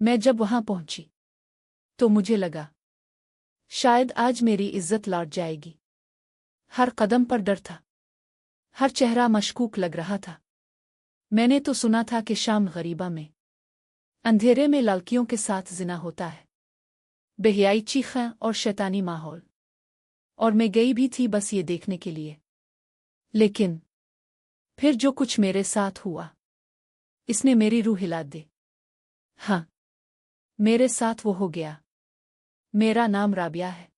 मैं जब वहां पहुंची तो मुझे लगा शायद आज मेरी इज्जत लौट जाएगी। हर कदम पर डर था, हर चेहरा मशकूक लग रहा था। मैंने तो सुना था कि शाम गरीबा में अंधेरे में लड़कियों के साथ जिना होता है, बेहयाई चीखें और शैतानी माहौल, और मैं गई भी थी बस ये देखने के लिए। लेकिन फिर जो कुछ मेरे साथ हुआ, इसने मेरी रूह हिला दी। हाँ, मेरे साथ वो हो गया। मेरा नाम राबिया है।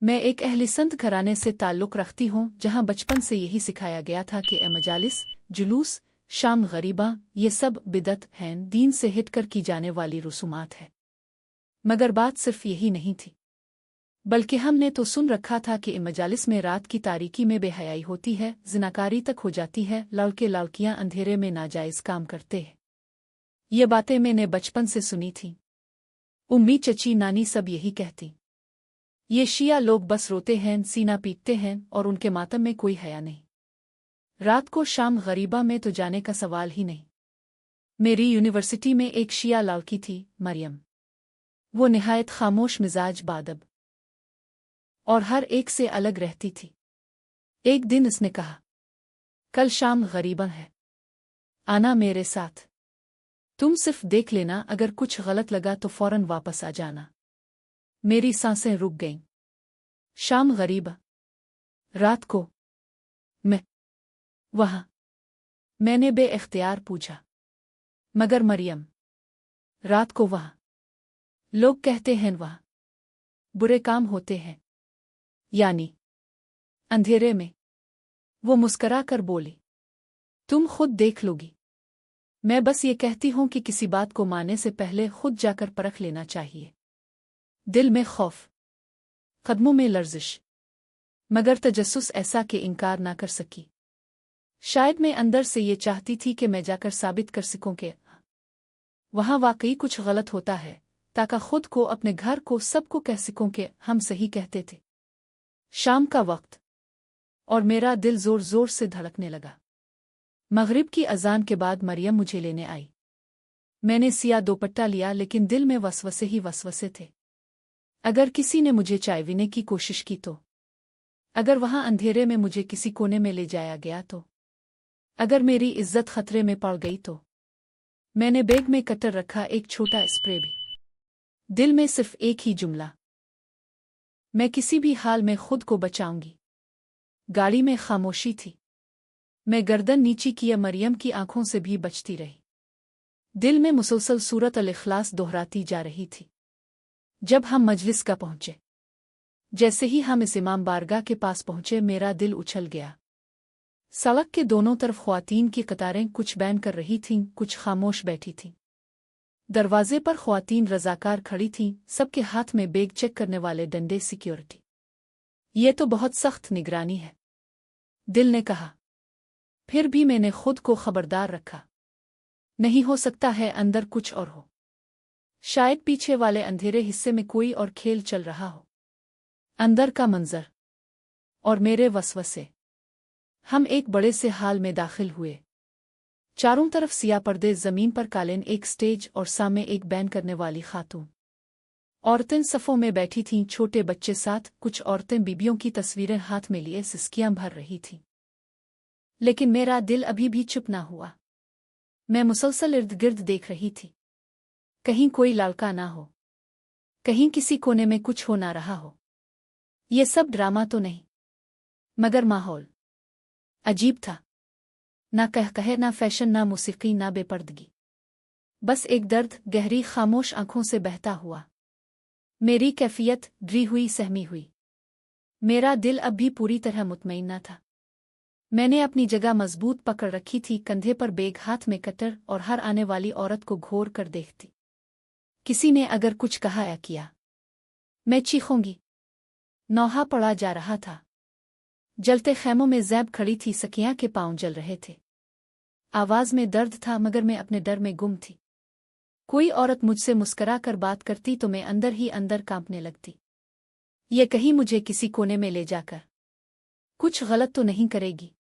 मैं एक अहलिसंत घराने से ताल्लुक़ रखती हूँ, जहाँ बचपन से यही सिखाया गया था कि मजालिस, जुलूस, शाम गरीबा ये सब बिदत हैं, दीन से हिटकर की जाने वाली रसूमात है। मगर बात सिर्फ यही नहीं थी, बल्कि हमने तो सुन रखा था कि मजालिस में रात की तारीकी में बेहयाई होती है, ज़िनाकारी तक हो जाती है, लड़के लड़कियां अंधेरे में नाजायज़ काम करते हैं। ये बातें मैंने बचपन से सुनी थी। उम्मी, चची, नानी सब यही कहती। ये शिया लोग बस रोते हैं, सीना पीटते हैं, और उनके मातम में कोई हया नहीं। रात को शाम गरीबा में तो जाने का सवाल ही नहीं। मेरी यूनिवर्सिटी में एक शिया लड़की थी, मरियम। वो निहायत खामोश मिजाज, बादब, और हर एक से अलग रहती थी। एक दिन उसने कहा, कल शाम गरीबा है, आना मेरे साथ। तुम सिर्फ देख लेना, अगर कुछ गलत लगा तो फौरन वापस आ जाना। मेरी सांसें रुक गईं। शाम गरीबा, रात को, मैं वहां। मैंने बेइख्तियार पूछा, मगर मरियम, रात को वहां? लोग कहते हैं वहां बुरे काम होते हैं। यानी अंधेरे में? वो मुस्करा कर बोली, तुम खुद देख लोगी। मैं बस ये कहती हूं कि किसी बात को मानने से पहले खुद जाकर परख लेना चाहिए। दिल में खौफ, कदमों में लर्जिश, मगर तजस्सुस ऐसा कि इनकार ना कर सकी। शायद मैं अंदर से ये चाहती थी कि मैं जाकर साबित कर सकूं कि वहां वाकई कुछ गलत होता है, ताकि खुद को, अपने घर को, सबको कह सकूं कि हम सही कहते थे। शाम का वक्त, और मेरा दिल जोर जोर से धड़कने लगा। मगरिब की अजान के बाद मरियम मुझे लेने आई। मैंने सिया दोपट्टा लिया, लेकिन दिल में वसवसे ही वसवसे थे। अगर किसी ने मुझे चाय पीने की कोशिश की तो? अगर वहां अंधेरे में मुझे किसी कोने में ले जाया गया तो? अगर मेरी इज्जत खतरे में पड़ गई तो? मैंने बैग में कटर रखा, एक छोटा स्प्रे भी। दिल में सिर्फ एक ही जुमला, मैं किसी भी हाल में खुद को बचाऊंगी। गाड़ी में खामोशी थी। मैं गर्दन नीची किए मरियम की आंखों से भी बचती रही। दिल में मुसलसल सूरत अल-इखलास दोहराती जा रही थी। जब हम मजलिस का पहुंचे, जैसे ही हम इस इमाम बारगाह के पास पहुंचे, मेरा दिल उछल गया। सड़क के दोनों तरफ ख्वातीन की कतारें कुछ बैन कर रही थीं, कुछ खामोश बैठी थीं। दरवाजे पर ख्वातीन रजाकार खड़ी थीं, सबके हाथ में बैग चेक करने वाले डंडे, सिक्योरिटी। ये तो बहुत सख्त निगरानी है, दिल ने कहा। फिर भी मैंने खुद को खबरदार रखा। नहीं हो सकता है अंदर कुछ और हो। शायद पीछे वाले अंधेरे हिस्से में कोई और खेल चल रहा हो। अंदर का मंजर और मेरे वसवसे। हम एक बड़े से हाल में दाखिल हुए। चारों तरफ सिया पर्दे, जमीन पर कालीन, एक स्टेज, और सामने एक बैन करने वाली खातून। औरतें सफ़ों में बैठी थीं, छोटे बच्चे साथ। कुछ औरतें बीबियों की तस्वीरें हाथ में लिए सिसकियां भर रही थीं। लेकिन मेरा दिल अभी भी चुप ना हुआ। मैं मुसलसल इर्द गिर्द देख रही थी। कहीं कोई लड़का ना हो, कहीं किसी कोने में कुछ हो ना रहा हो। ये सब ड्रामा तो नहीं, मगर माहौल अजीब था। ना कहकहे, ना फैशन, ना मौसीकी, ना बेपर्दगी। बस एक दर्द, गहरी खामोश आंखों से बहता हुआ। मेरी कैफियत डरी हुई, सहमी हुई। मेरा दिल अब भी पूरी तरह मुतमईन न था। मैंने अपनी जगह मजबूत पकड़ रखी थी, कंधे पर बैग, हाथ में कटर, और हर आने वाली औरत को घूर कर देखती। किसी ने अगर कुछ कहा या किया, मैं चीखूंगी। नौहा पड़ा जा रहा था। जलते खैमों में ज़ैब खड़ी थी, सकिया के पांव जल रहे थे। आवाज में दर्द था, मगर मैं अपने डर में गुम थी। कोई औरत मुझसे मुस्करा कर बात करती तो मैं अंदर ही अंदर कांपने लगती। ये कहीं मुझे किसी कोने में ले जाकर कुछ गलत तो नहीं करेगी।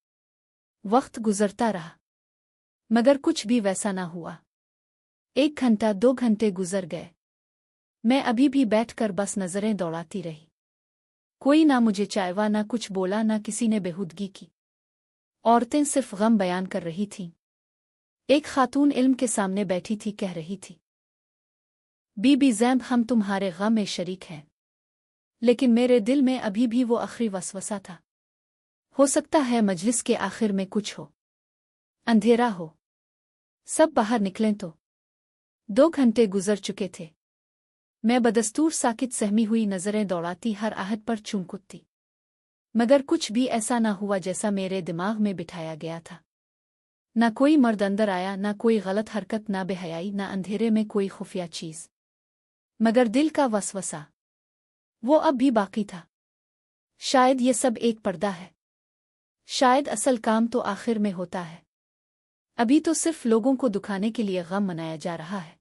वक्त गुजरता रहा, मगर कुछ भी वैसा ना हुआ। 1 घंटा 2 घंटे गुजर गए। मैं अभी भी बैठकर बस नजरें दौड़ाती रही। कोई ना मुझे चायवा, ना कुछ बोला, ना किसी ने बेहूदगी की। औरतें सिर्फ गम बयान कर रही थीं। एक खातून इल्म के सामने बैठी थी, कह रही थी, बीबी ज़ैनब, हम तुम्हारे गम में शरीक हैं। लेकिन मेरे दिल में अभी भी वो आखिरी वसवसा था। हो सकता है मजलिस के आखिर में कुछ हो, अंधेरा हो, सब बाहर निकलें तो। 2 घंटे गुजर चुके थे। मैं बदस्तूर साकित सहमी हुई नजरें दौड़ाती हर आहट पर चूंकती, मगर कुछ भी ऐसा ना हुआ जैसा मेरे दिमाग में बिठाया गया था। ना कोई मर्द अंदर आया, ना कोई गलत हरकत, ना बेहयाई, ना अंधेरे में कोई खुफिया चीज। मगर दिल का वसवसा वो अब भी बाकी था। शायद ये सब एक पर्दा है। शायद असल काम तो आखिर में होता है। अभी तो सिर्फ लोगों को दुखाने के लिए गम मनाया जा रहा है।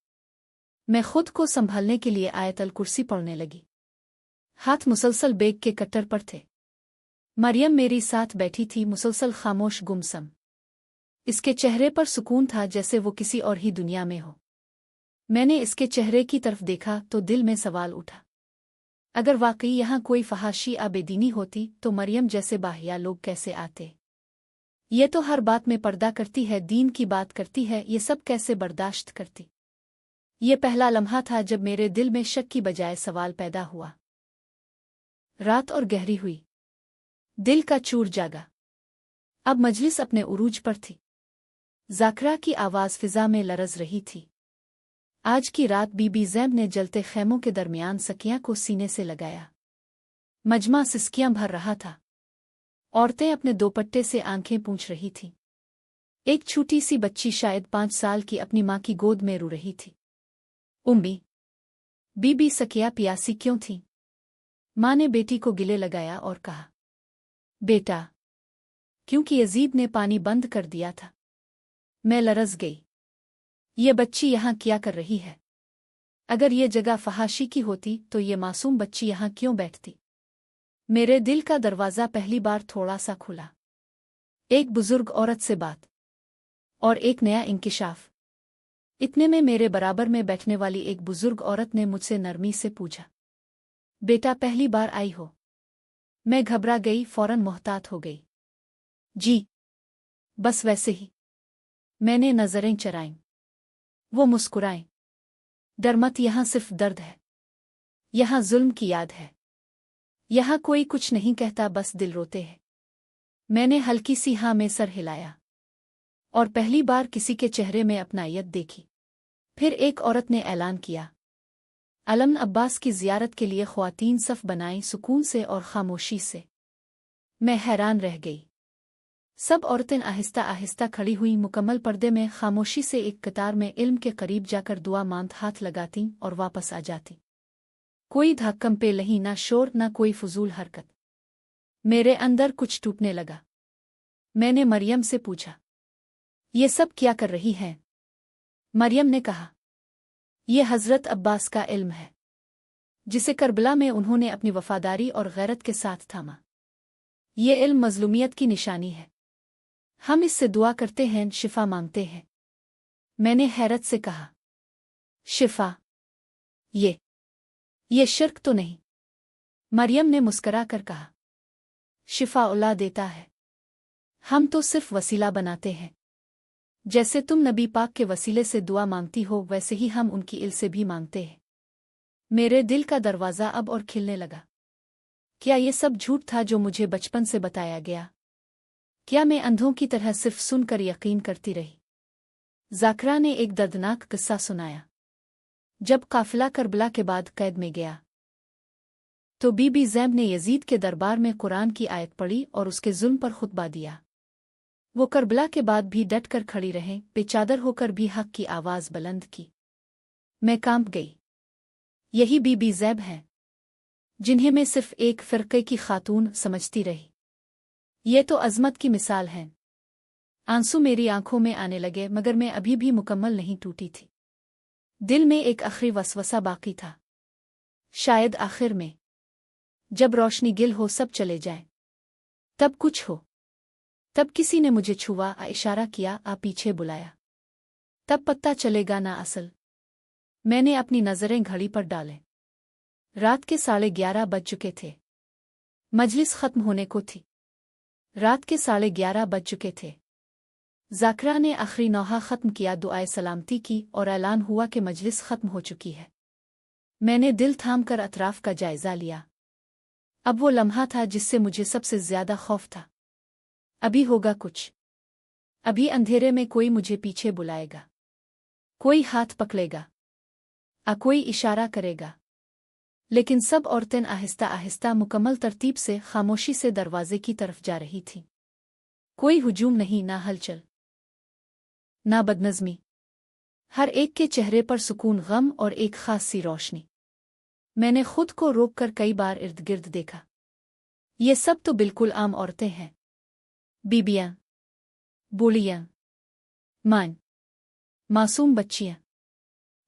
मैं खुद को संभालने के लिए आयतल कुर्सी पढ़ने लगी। हाथ मुसलसल बेग के कट्टर पर थे। मरियम मेरी साथ बैठी थी, मुसलसल खामोश गुमसम। इसके चेहरे पर सुकून था, जैसे वो किसी और ही दुनिया में हो। मैंने इसके चेहरे की तरफ देखा तो दिल में सवाल उठा, अगर वाकई यहाँ कोई फहाशी आबेदीनी होती तो मरियम जैसे बाहिया लोग कैसे आते? ये तो हर बात में पर्दा करती है, दीन की बात करती है, ये सब कैसे बर्दाश्त करती? ये पहला लम्हा था जब मेरे दिल में शक की बजाय सवाल पैदा हुआ। रात और गहरी हुई। दिल का चूर जागा। अब मजलिस अपने उरूज पर थी। ज़ाकरा की आवाज़ फिजा में लरज रही थी। आज की रात बीबी ज़ैनब ने जलते खैमों के दरमियान सकियां को सीने से लगाया। मजमा सिसकियां भर रहा था। औरतें अपने दोपट्टे से आंखें पूंछ रही थीं। एक छोटी सी बच्ची शायद 5 साल की अपनी माँ की गोद में रो रही थी। उम्मी, बीबी सकिया प्यासी क्यों थी? माँ ने बेटी को गिले लगाया और कहा, बेटा, क्योंकि यजीद ने पानी बंद कर दिया था। मैं लरज गई। ये बच्ची यहाँ क्या कर रही है? अगर ये जगह फहाशी की होती तो ये मासूम बच्ची यहाँ क्यों बैठती? मेरे दिल का दरवाज़ा पहली बार थोड़ा सा खुला। एक बुजुर्ग औरत से बात और एक नया इंकिशाफ। इतने में मेरे बराबर में बैठने वाली एक बुजुर्ग औरत ने मुझसे नरमी से पूछा, बेटा, पहली बार आई हो? मैं घबरा गई, फौरन मोहतात हो गई। जी, बस वैसे ही। मैंने नजरें चराईं। वो मुस्कुराएं। डर मत, यहाँ सिर्फ दर्द है। यहाँ जुल्म की याद है। यहाँ कोई कुछ नहीं कहता, बस दिल रोते हैं। मैंने हल्की सी हाँ में सर हिलाया और पहली बार किसी के चेहरे में अपनायत देखी। फिर एक औरत ने ऐलान किया, अलम अब्बास की ज़ियारत के लिए ख्वातीन सफ बनाई, सुकून से और खामोशी से। मैं हैरान रह गई। सब औरतें आहिस्ता आहिस्ता खड़ी हुई, मुकम्मल पर्दे में, खामोशी से एक कतार में इल्म के करीब जाकर दुआ मांद हाथ लगाती और वापस आ जाती। कोई धक्कम पे नहीं, ना शोर, ना कोई फजूल हरकत। मेरे अंदर कुछ टूटने लगा। मैंने मरियम से पूछा, ये सब क्या कर रही है? मरियम ने कहा, ये हज़रत अब्बास का इल्म है, जिसे करबला में उन्होंने अपनी वफादारी और गैरत के साथ थामा। ये इल्म मजलूमियत की निशानी है। हम इससे दुआ करते हैं, शिफा मांगते हैं। मैंने हैरत से कहा, शिफा? ये शिर्क तो नहीं? मरियम ने मुस्करा कर कहा, शिफा अल्लाह देता है, हम तो सिर्फ वसीला बनाते हैं। जैसे तुम नबी पाक के वसीले से दुआ मांगती हो, वैसे ही हम उनकी इल से भी मांगते हैं। मेरे दिल का दरवाज़ा अब और खिलने लगा। क्या ये सब झूठ था जो मुझे बचपन से बताया गया? क्या मैं अंधों की तरह सिर्फ सुनकर यकीन करती रही? ज़ाकरा ने एक दर्दनाक किस्सा सुनाया। जब काफिला करबला के बाद कैद में गया तो बीबी ज़ैनब ने यजीद के दरबार में कुरान की आयत पढ़ी और उसके जुल्म पर खुतबा दिया। वो करबला के बाद भी डट कर खड़ी रहें, बेचादर होकर भी हक की आवाज़ बुलंद की। मैं कांप गई। यही बीबी ज़ैनब हैं जिन्हें मैं सिर्फ एक फ़िरक़े की खातून समझती रही। ये तो अज़मत की मिसाल है। आंसू मेरी आंखों में आने लगे, मगर मैं अभी भी मुकम्मल नहीं टूटी थी। दिल में एक आखिरी वसवसा बाकी था। शायद आखिर में जब रोशनी गिल हो, सब चले जाए, तब कुछ हो। तब किसी ने मुझे छुआ, इशारा किया, पीछे बुलाया। तब पता चलेगा ना असल मैंने अपनी नज़रें घड़ी पर डालें। रात के 11:30 बज चुके थे। मजलिस खत्म होने को थी। रात के 11:30 बज चुके थे। ज़ाकरा ने आखिरी नौहा ख़त्म किया, दुआए सलामती की और ऐलान हुआ कि मजलिस ख़त्म हो चुकी है। मैंने दिल थाम कर अतराफ़ का जायज़ा लिया। अब वो लम्हा था जिससे मुझे सबसे ज़्यादा खौफ था। अभी होगा कुछ। अभी अंधेरे में कोई मुझे पीछे बुलाएगा, कोई हाथ पकड़ेगा, कोई इशारा करेगा। लेकिन सब औरतें आहिस्ता आहिस्ता मुकम्मल तरतीब से खामोशी से दरवाजे की तरफ जा रही थीं। कोई हुजूम नहीं, ना हलचल, ना बदनज़मी। हर एक के चेहरे पर सुकून, गम और एक खास सी रोशनी। मैंने खुद को रोककर कई बार इर्द गिर्द देखा। ये सब तो बिल्कुल आम औरतें हैं। बीबियाँ, बूढ़ियाँ, मां, मासूम बच्चियाँ।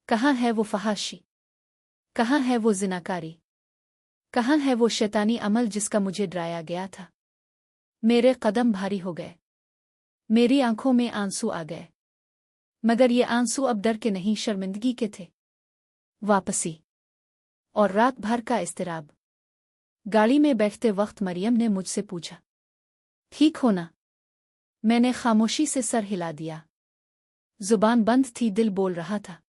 कहाँ है वो फहाशी? कहाँ है वो ज़िनाकारी? कहाँ है वो शैतानी अमल जिसका मुझे डराया गया था? मेरे कदम भारी हो गए, मेरी आंखों में आंसू आ गए, मगर ये आंसू अब डर के नहीं, शर्मिंदगी के थे। वापसी और रात भर का इज़्तिराब। गाड़ी में बैठते वक्त मरियम ने मुझसे पूछा, ठीक हो ना? मैंने खामोशी से सर हिला दिया। जुबान बंद थी, दिल बोल रहा था।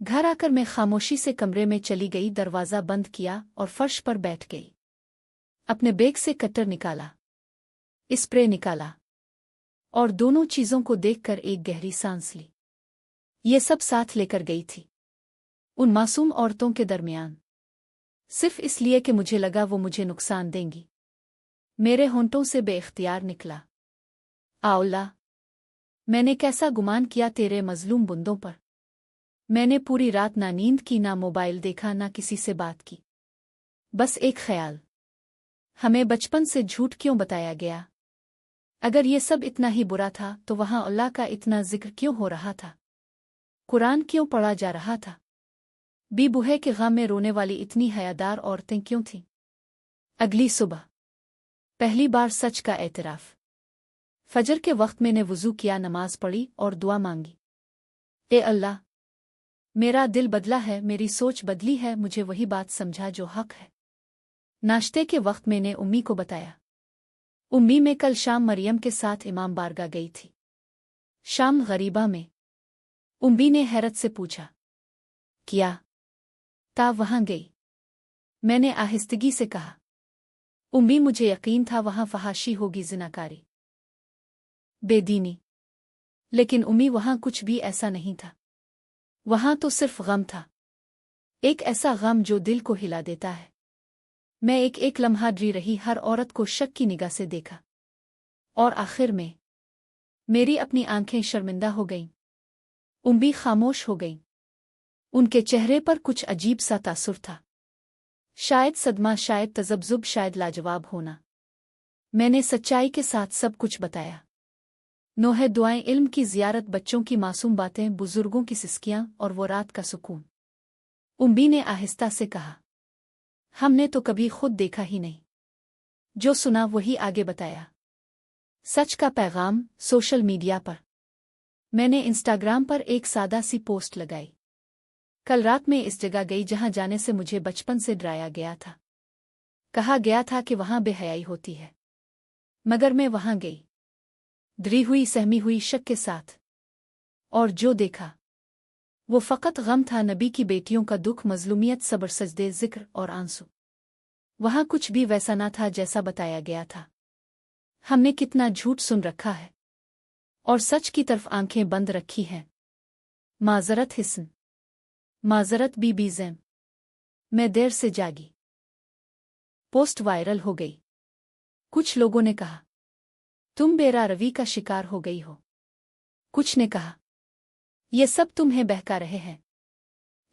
घर आकर मैं खामोशी से कमरे में चली गई, दरवाज़ा बंद किया और फर्श पर बैठ गई। अपने बैग से कटर निकाला, स्प्रे निकाला और दोनों चीज़ों को देखकर एक गहरी सांस ली। ये सब साथ लेकर गई थी, उन मासूम औरतों के दरमियान, सिर्फ इसलिए कि मुझे लगा वो मुझे नुकसान देंगी। मेरे होंठों से बेइख्तियार निकला, आउला, मैंने कैसा गुमान किया तेरे मजलूम बुंदों पर। मैंने पूरी रात ना नींद की, ना मोबाइल देखा, ना किसी से बात की। बस एक ख्याल, हमें बचपन से झूठ क्यों बताया गया? अगर ये सब इतना ही बुरा था तो वहाँ अल्लाह का इतना जिक्र क्यों हो रहा था? कुरान क्यों पढ़ा जा रहा था? बूहे के गम में रोने वाली इतनी हयादार औरतें क्यों थीं? अगली सुबह पहली बार सच का एतराफ़। फजर के वक्त मैंने वुज़ू किया, नमाज पढ़ी और दुआ मांगी। ए अल्लाह, मेरा दिल बदला है, मेरी सोच बदली है, मुझे वही बात समझा जो हक है। नाश्ते के वक्त मैंने उम्मी को बताया। उम्मी, मैं कल शाम मरियम के साथ इमाम बारगाह गई थी। शाम गरीबा में। उम्मी ने हैरत से पूछा, क्या ता वहां गई? मैंने आहिस्तगी से कहा। उम्मी, मुझे यकीन था वहां फहाशी होगी, ज़िनाकारी, बेदीनी। लेकिन उम्मी, वहां कुछ भी ऐसा नहीं था। वहां तो सिर्फ गम था, एक ऐसा गम जो दिल को हिला देता है। मैं एक एक लम्हा डरी रही, हर औरत को शक की निगाह से देखा और आखिर में मेरी अपनी आंखें शर्मिंदा हो गईं। उम्मी खामोश हो गईं। उनके चेहरे पर कुछ अजीब सा तासुर था, शायद सदमा, शायद तज़ब्ज़ुब, शायद लाजवाब होना। मैंने सच्चाई के साथ सब कुछ बताया। नोहे दुआएं, इल्म की ज़ियारत, बच्चों की मासूम बातें, बुजुर्गों की सिसकियां और वो रात का सुकून। उम्मी ने आहिस्ता से कहा, हमने तो कभी खुद देखा ही नहीं, जो सुना वही आगे बताया। सच का पैगाम सोशल मीडिया पर। मैंने इंस्टाग्राम पर एक सादा सी पोस्ट लगाई। कल रात में इस जगह गई जहां जाने से मुझे बचपन से डराया गया था। कहा गया था कि वहां बेहयाई होती है, मगर मैं वहां गई, डरी हुई, सहमी हुई, शक के साथ। और जो देखा वो फ़कत गम था, नबी की बेटियों का दुख, मजलूमियत, सब्र, सजदे, जिक्र और आंसू। वहां कुछ भी वैसा ना था जैसा बताया गया था। हमने कितना झूठ सुन रखा है और सच की तरफ आंखें बंद रखी हैं। माजरत हिस्न, माजरत बीबीज़ेम। मैं देर से जागी। पोस्ट वायरल हो गई। कुछ लोगों ने कहा, तुम बेरारवी का शिकार हो गई हो। कुछ ने कहा, ये सब तुम्हें बहका रहे हैं।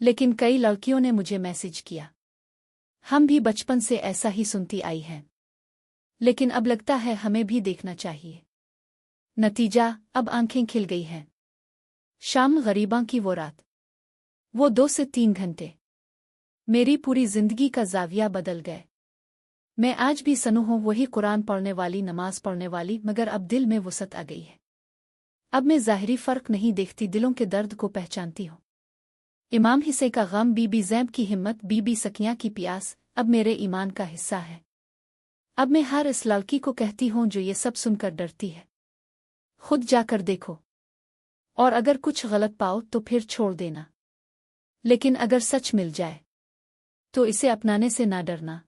लेकिन कई लड़कियों ने मुझे मैसेज किया, हम भी बचपन से ऐसा ही सुनती आई हैं, लेकिन अब लगता है हमें भी देखना चाहिए। नतीजा, अब आंखें खिल गई हैं। शाम गरीबां की वो रात, वो 2 से 3 घंटे मेरी पूरी जिंदगी का ज़ाविया बदल गए। मैं आज भी सनू हूँ, वही कुरान पढ़ने वाली, नमाज पढ़ने वाली, मगर अब दिल में वुसअत आ गई है। अब मैं ज़ाहिरी फ़र्क नहीं देखती, दिलों के दर्द को पहचानती हूँ। इमाम हिस्से का गम, बीबी ज़ैनब की हिम्मत, बीबी सकिया की प्यास अब मेरे ईमान का हिस्सा है। अब मैं हर इस लड़की को कहती हूँ जो ये सब सुनकर डरती है, खुद जाकर देखो, और अगर कुछ गलत पाओ तो फिर छोड़ देना, लेकिन अगर सच मिल जाए तो इसे अपनाने से ना डरना।